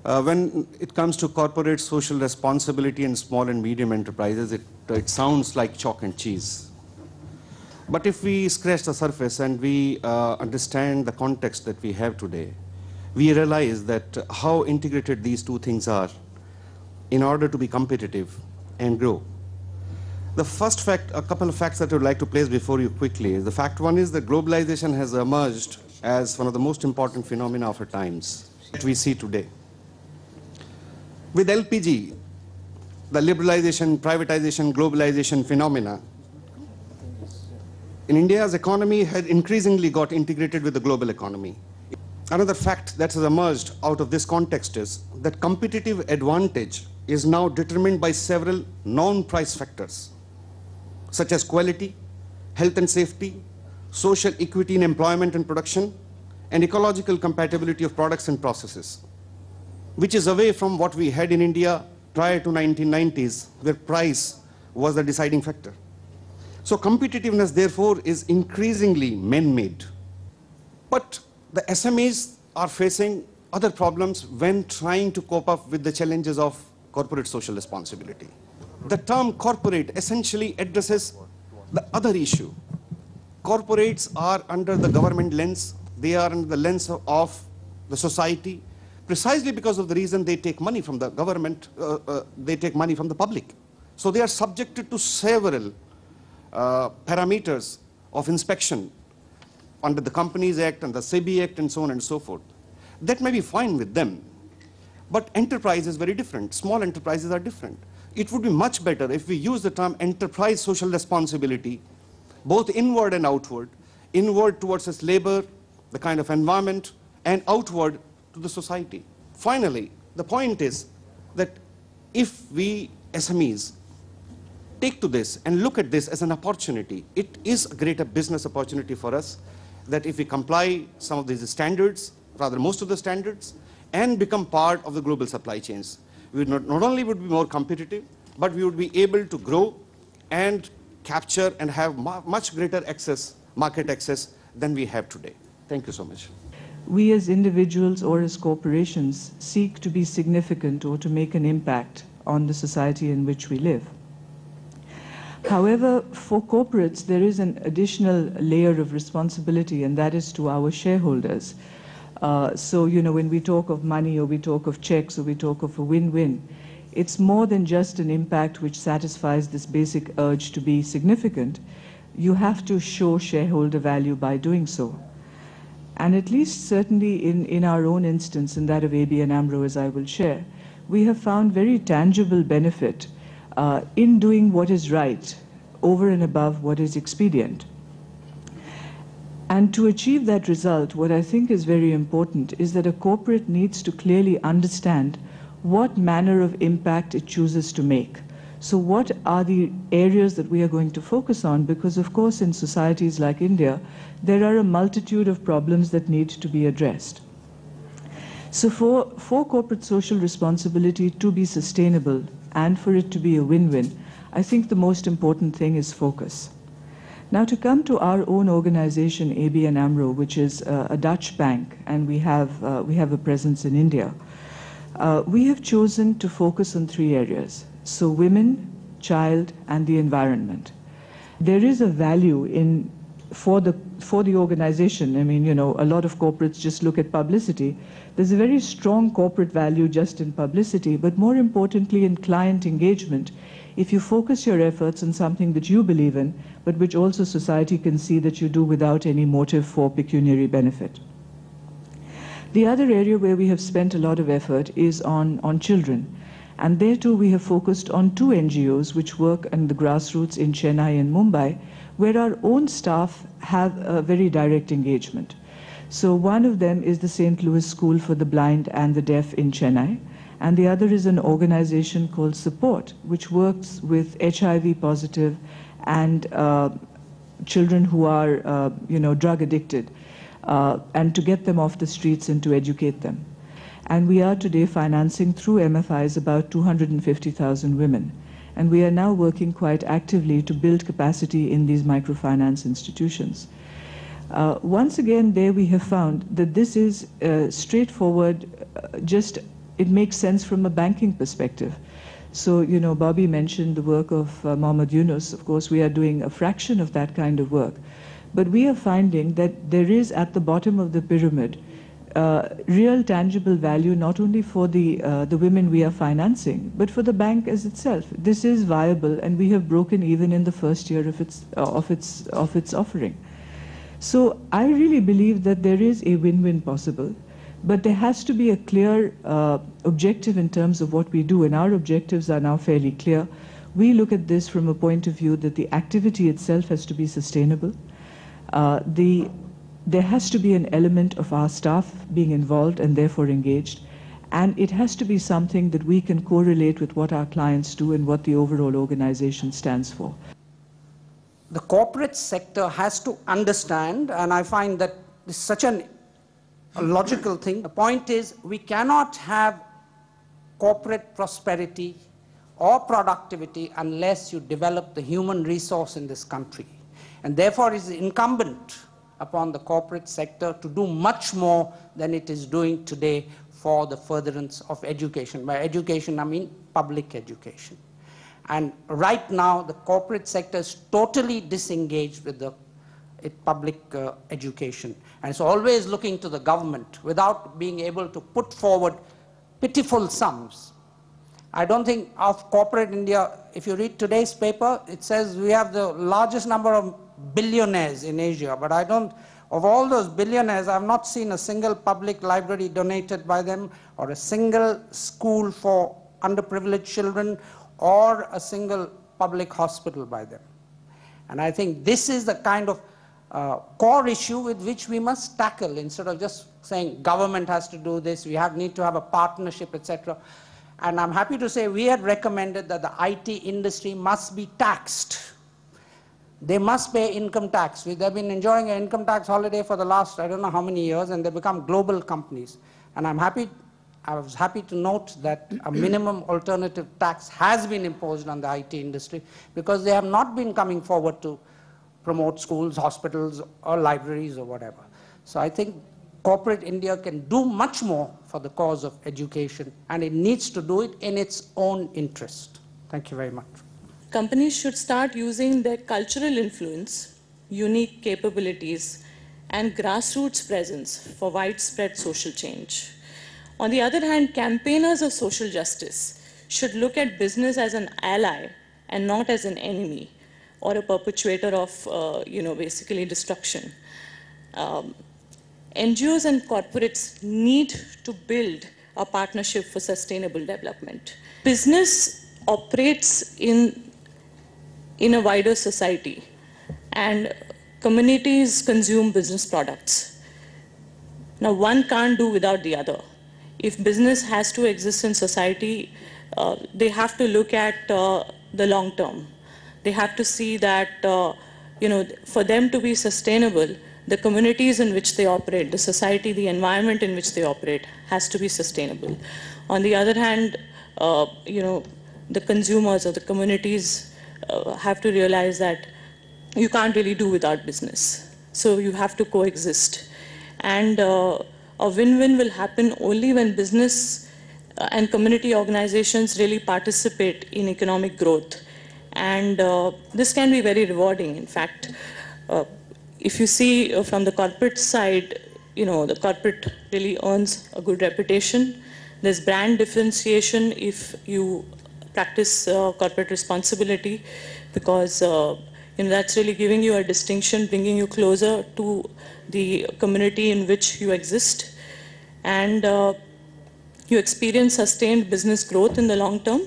When it comes to corporate social responsibility in small and medium enterprises, it sounds like chalk and cheese. But if we scratch the surface and we understand the context that we have today, we realize that how integrated these two things are in order to be competitive and grow. The first fact, a couple of facts that I would like to place before you quickly. The fact one is that globalization has emerged as one of the most important phenomena of our times that we see today. With LPG, the liberalization, privatization, globalization phenomena, in India's economy had increasingly got integrated with the global economy. Another fact that has emerged out of this context is that competitive advantage is now determined by several non-price factors, such as quality, health and safety, social equity in employment and production, and ecological compatibility of products and processes, which is away from what we had in India prior to 1990s, where price was the deciding factor. So competitiveness, therefore, is increasingly man-made. But the SMEs are facing other problems when trying to cope up with the challenges of corporate social responsibility. The term corporate essentially addresses the other issue. Corporates are under the government lens, they are under the lens of the society, precisely because of the reason they take money from the government, they take money from the public. So they are subjected to several parameters of inspection under the Companies Act and the SEBI Act and so on and so forth. That may be fine with them, but enterprise is very different. Small enterprises are different. It would be much better if we use the term enterprise social responsibility, both inward and outward, inward towards its labor, the kind of environment, and outward to the society. Finally, the point is that if we SMEs take to this and look at this as an opportunity, it is a greater business opportunity for us, that if we comply some of these standards, rather most of the standards, and become part of the global supply chains, we would not only would be more competitive, but we would be able to grow and capture and have much greater access, market access than we have today. Thank you so much. We as individuals or as corporations seek to be significant or to make an impact on the society in which we live. However, for corporates, there is an additional layer of responsibility, and that is to our shareholders. So, you know, when we talk of money or we talk of checks or we talk of a win-win, it's more than just an impact which satisfies this basic urge to be significant. You have to show shareholder value by doing so. And at least certainly in our own instance, in that of ABN AMRO, as I will share, we have found very tangible benefit in doing what is right over and above what is expedient. And to achieve that result, what I think is very important is that a corporate needs to clearly understand what manner of impact it chooses to make. So what are the areas that we are going to focus on? Because of course in societies like India, there are a multitude of problems that need to be addressed. So for corporate social responsibility to be sustainable and for it to be a win-win, I think the most important thing is focus. Now to come to our own organization, ABN AMRO, which is a Dutch bank, and we have a presence in India, we have chosen to focus on three areas. So women, child, and the environment. There is a value for the organization. I mean, you know, a lot of corporates just look at publicity. There's a very strong corporate value just in publicity, but more importantly in client engagement. If you focus your efforts on something that you believe in, but which also society can see that you do without any motive for pecuniary benefit. The other area where we have spent a lot of effort is on children. And there too we have focused on two NGOs which work in the grassroots in Chennai and Mumbai, where our own staff have a very direct engagement. So one of them is the St. Louis School for the Blind and the Deaf in Chennai, and the other is an organization called Support, which works with HIV positive and children who are drug addicted, and to get them off the streets and to educate them. And we are today financing through MFIs about 250,000 women. And we are now working quite actively to build capacity in these microfinance institutions. Once again, there we have found that this is straightforward, just it makes sense from a banking perspective. So, you know, Bobby mentioned the work of Mohammed Yunus. Of course, we are doing a fraction of that kind of work. But we are finding that there is at the bottom of the pyramid real tangible value not only for the women we are financing, but for the bank as itself. This is viable, and we have broken even in the first year of its offering. So I really believe that there is a win-win possible, but there has to be a clear objective in terms of what we do, and our objectives are now fairly clear. We look at this from a point of view that the activity itself has to be sustainable. There has to be an element of our staff being involved and therefore engaged, and it has to be something that we can correlate with what our clients do and what the overall organization stands for. The corporate sector has to understand, and I find that this is such a logical thing. The point is, we cannot have corporate prosperity or productivity unless you develop the human resource in this country. And therefore, it is incumbent upon the corporate sector to do much more than it is doing today for the furtherance of education. By education, I mean public education. And right now, the corporate sector is totally disengaged with the public education. And it's always looking to the government without being able to put forward pitiful sums. I don't think of corporate India, if you read today's paper, it says we have the largest number of billionaires in Asia, but I don't, of all those billionaires, I've not seen a single public library donated by them, or a single school for underprivileged children, or a single public hospital by them. And I think this is the kind of core issue with which we must tackle, instead of just saying government has to do this, we need to have a partnership, etc. And I'm happy to say we had recommended that the IT industry must be taxed. They must pay income tax. They've been enjoying an income tax holiday for the last, I don't know how many years, and they become global companies. And I was happy to note that a minimum alternative tax has been imposed on the IT industry, because they have not been coming forward to promote schools, hospitals, or libraries, or whatever. So I think corporate India can do much more for the cause of education, and it needs to do it in its own interest. Thank you very much. Companies should start using their cultural influence, unique capabilities, and grassroots presence for widespread social change. On the other hand, campaigners of social justice should look at business as an ally and not as an enemy or a perpetuator of, basically destruction. NGOs and corporates need to build a partnership for sustainable development. Business operates in a wider society, and communities consume business products. Now, one can't do without the other. If business has to exist in society, they have to look at the long term. They have to see that, for them to be sustainable, the communities in which they operate, the society, the environment in which they operate has to be sustainable. On the other hand, the consumers or the communities have to realize that you can't really do without business. So you have to coexist. And a win-win will happen only when business and community organizations really participate in economic growth. And this can be very rewarding. In fact, if you see from the corporate side, the corporate really earns a good reputation. There's brand differentiation if you practice corporate responsibility, because that's really giving you a distinction, bringing you closer to the community in which you exist, and you experience sustained business growth in the long term.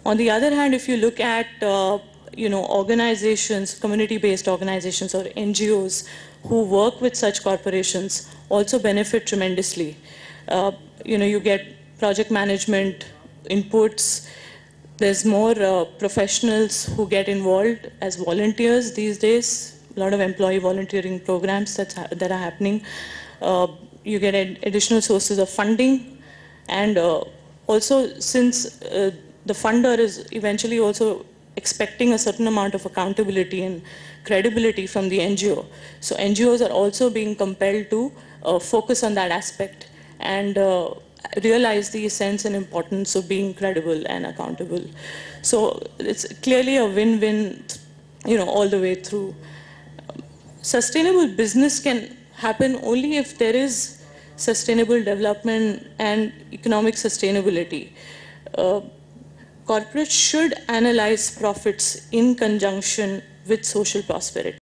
On the other hand, if you look at organizations, community-based organizations or NGOs who work with such corporations also benefit tremendously. You get project management inputs. There's more professionals who get involved as volunteers these days. A lot of employee volunteering programs that are happening. You get additional sources of funding, and also since the funder is eventually also expecting a certain amount of accountability and credibility from the NGO. So NGOs are also being compelled to focus on that aspect and realize the essence and importance of being credible and accountable. So it's clearly a win-win, all the way through. Sustainable business can happen only if there is sustainable development and economic sustainability. Corporates should analyze profits in conjunction with social prosperity.